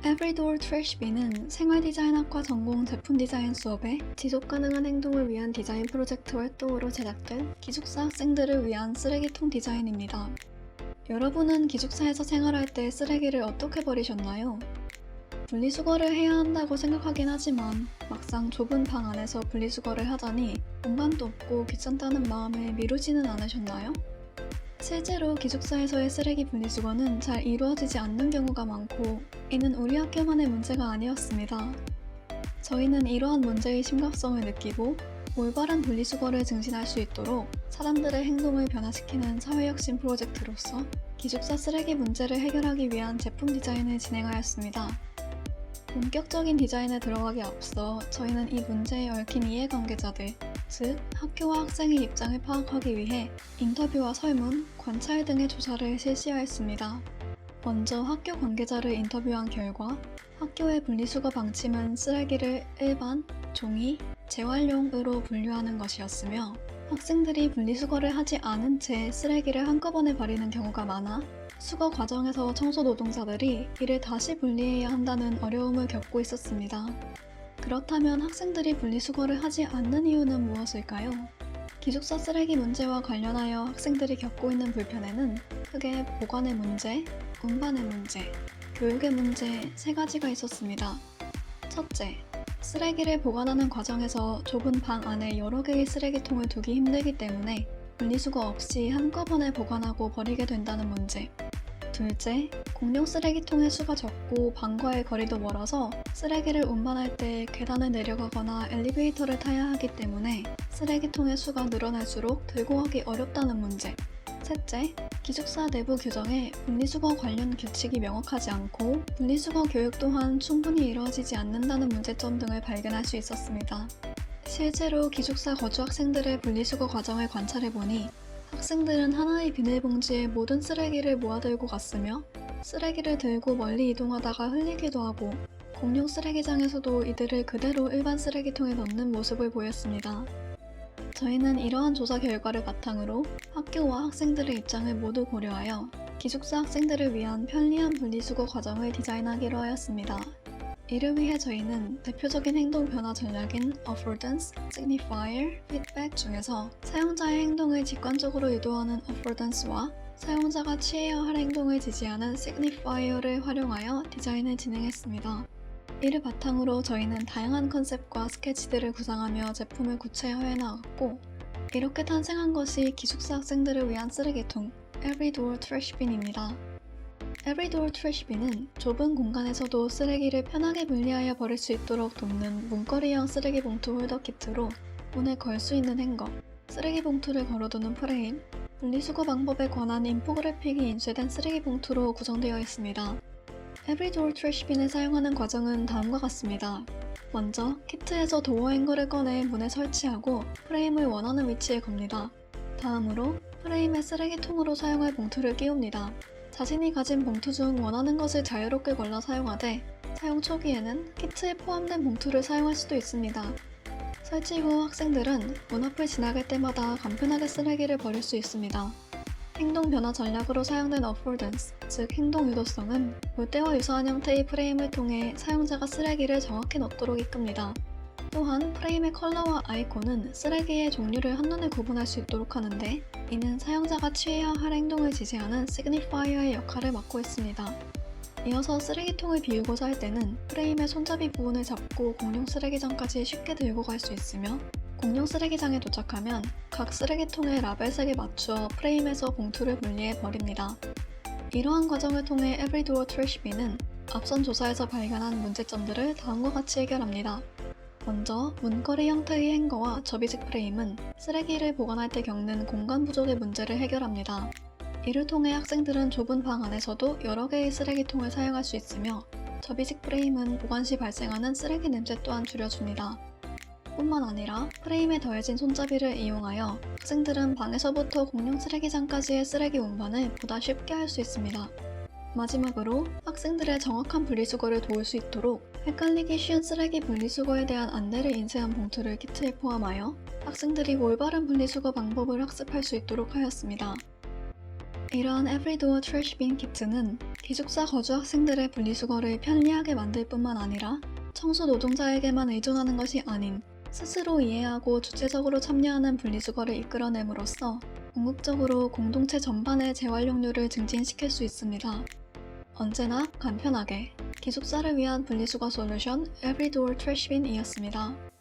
에브리도어 트래쉬비는 생활디자인학과 전공 제품 디자인 수업에 지속가능한 행동을 위한 디자인 프로젝트 활동으로 제작된 기숙사 학생들을 위한 쓰레기통 디자인입니다. 여러분은 기숙사에서 생활할 때 쓰레기를 어떻게 버리셨나요? 분리수거를 해야 한다고 생각하긴 하지만 막상 좁은 방 안에서 분리수거를 하자니 공간도 없고 귀찮다는 마음에 미루지는 않으셨나요? 실제로 기숙사에서의 쓰레기 분리수거는 잘 이루어지지 않는 경우가 많고 이는 우리 학교만의 문제가 아니었습니다. 저희는 이러한 문제의 심각성을 느끼고 올바른 분리수거를 증진할 수 있도록 사람들의 행동을 변화시키는 사회혁신 프로젝트로서 기숙사 쓰레기 문제를 해결하기 위한 제품 디자인을 진행하였습니다. 본격적인 디자인에 들어가기 앞서 저희는 이 문제에 얽힌 이해관계자들, 즉 학교와 학생의 입장을 파악하기 위해 인터뷰와 설문, 관찰 등의 조사를 실시하였습니다. 먼저 학교 관계자를 인터뷰한 결과 학교의 분리수거 방침은 쓰레기를 일반, 종이, 재활용으로 분류하는 것이었으며 학생들이 분리수거를 하지 않은 채 쓰레기를 한꺼번에 버리는 경우가 많아 수거 과정에서 청소 노동자들이 이를 다시 분리해야 한다는 어려움을 겪고 있었습니다. 그렇다면 학생들이 분리수거를 하지 않는 이유는 무엇일까요? 기숙사 쓰레기 문제와 관련하여 학생들이 겪고 있는 불편에는 크게 보관의 문제, 운반의 문제, 교육의 문제 세 가지가 있었습니다. 첫째, 쓰레기를 보관하는 과정에서 좁은 방 안에 여러 개의 쓰레기통을 두기 힘들기 때문에 분리수거 없이 한꺼번에 보관하고 버리게 된다는 문제. 둘째, 공용 쓰레기통의 수가 적고 방과의 거리도 멀어서 쓰레기를 운반할 때 계단을 내려가거나 엘리베이터를 타야 하기 때문에 쓰레기통의 수가 늘어날수록 들고 가기 어렵다는 문제. 셋째, 기숙사 내부 규정에 분리수거 관련 규칙이 명확하지 않고 분리수거 교육 또한 충분히 이루어지지 않는다는 문제점 등을 발견할 수 있었습니다. 실제로 기숙사 거주 학생들의 분리수거 과정을 관찰해보니 학생들은 하나의 비닐봉지에 모든 쓰레기를 모아들고 갔으며 쓰레기를 들고 멀리 이동하다가 흘리기도 하고 공용 쓰레기장에서도 이들을 그대로 일반 쓰레기통에 넣는 모습을 보였습니다. 저희는 이러한 조사 결과를 바탕으로 학교와 학생들의 입장을 모두 고려하여 기숙사 학생들을 위한 편리한 분리수거 과정을 디자인하기로 하였습니다. 이를 위해 저희는 대표적인 행동 변화 전략인 Affordance, Signifier, Feedback 중에서 사용자의 행동을 직관적으로 유도하는 Affordance와 사용자가 취해야 할 행동을 지지하는 Signifier를 활용하여 디자인을 진행했습니다. 이를 바탕으로 저희는 다양한 컨셉과 스케치들을 구상하며 제품을 구체화해 나갔고 이렇게 탄생한 것이 기숙사 학생들을 위한 쓰레기통 에브리도어 트래쉬빈입니다. 에브리도어 트래쉬빈은 좁은 공간에서도 쓰레기를 편하게 분리하여 버릴 수 있도록 돕는 문거리형 쓰레기 봉투 홀더 키트로 문에 걸 수 있는 행거, 쓰레기 봉투를 걸어두는 프레임, 분리수거 방법에 관한 인포그래픽이 인쇄된 쓰레기 봉투로 구성되어 있습니다. 에브리도어 트래쉬빈을 사용하는 과정은 다음과 같습니다. 먼저 키트에서 도어 행거를 꺼내 문에 설치하고 프레임을 원하는 위치에 겁니다. 다음으로 프레임에 쓰레기통으로 사용할 봉투를 끼웁니다. 자신이 가진 봉투 중 원하는 것을 자유롭게 골라 사용하되 사용 초기에는 키트에 포함된 봉투를 사용할 수도 있습니다. 설치 후 학생들은 문 앞을 지나갈 때마다 간편하게 쓰레기를 버릴 수 있습니다. 행동 변화 전략으로 사용된 Affordance, 즉 행동 유도성은 물때와 유사한 형태의 프레임을 통해 사용자가 쓰레기를 정확히 넣도록 이끕니다. 또한 프레임의 컬러와 아이콘은 쓰레기의 종류를 한눈에 구분할 수 있도록 하는데 이는 사용자가 취해야 할 행동을 지시하는 시그니파이어의 역할을 맡고 있습니다. 이어서 쓰레기통을 비우고자 할 때는 프레임의 손잡이 부분을 잡고 공용 쓰레기장까지 쉽게 들고 갈 수 있으며 공용 쓰레기장에 도착하면 각 쓰레기통의 라벨색에 맞추어 프레임에서 봉투를 분리해 버립니다. 이러한 과정을 통해 에브리도어 트래쉬빈은 앞선 조사에서 발견한 문제점들을 다음과 같이 해결합니다. 먼저 문거리 형태의 행거와 접이식 프레임은 쓰레기를 보관할 때 겪는 공간 부족의 문제를 해결합니다. 이를 통해 학생들은 좁은 방 안에서도 여러 개의 쓰레기통을 사용할 수 있으며 접이식 프레임은 보관 시 발생하는 쓰레기 냄새 또한 줄여줍니다. 뿐만 아니라 프레임에 더해진 손잡이를 이용하여 학생들은 방에서부터 공용 쓰레기장까지의 쓰레기 운반을 보다 쉽게 할 수 있습니다. 마지막으로 학생들의 정확한 분리수거를 도울 수 있도록 헷갈리기 쉬운 쓰레기 분리수거에 대한 안내를 인쇄한 봉투를 키트에 포함하여 학생들이 올바른 분리수거 방법을 학습할 수 있도록 하였습니다. 이러한 에브리도어 트래시빈 키트는 기숙사 거주 학생들의 분리수거를 편리하게 만들 뿐만 아니라 청소 노동자에게만 의존하는 것이 아닌 스스로 이해하고 주체적으로 참여하는 분리수거를 이끌어냄으로써 궁극적으로 공동체 전반의 재활용률을 증진시킬 수 있습니다. 언제나 간편하게 기숙사를 위한 분리수거 솔루션 에브리도어 트래시빈이었습니다.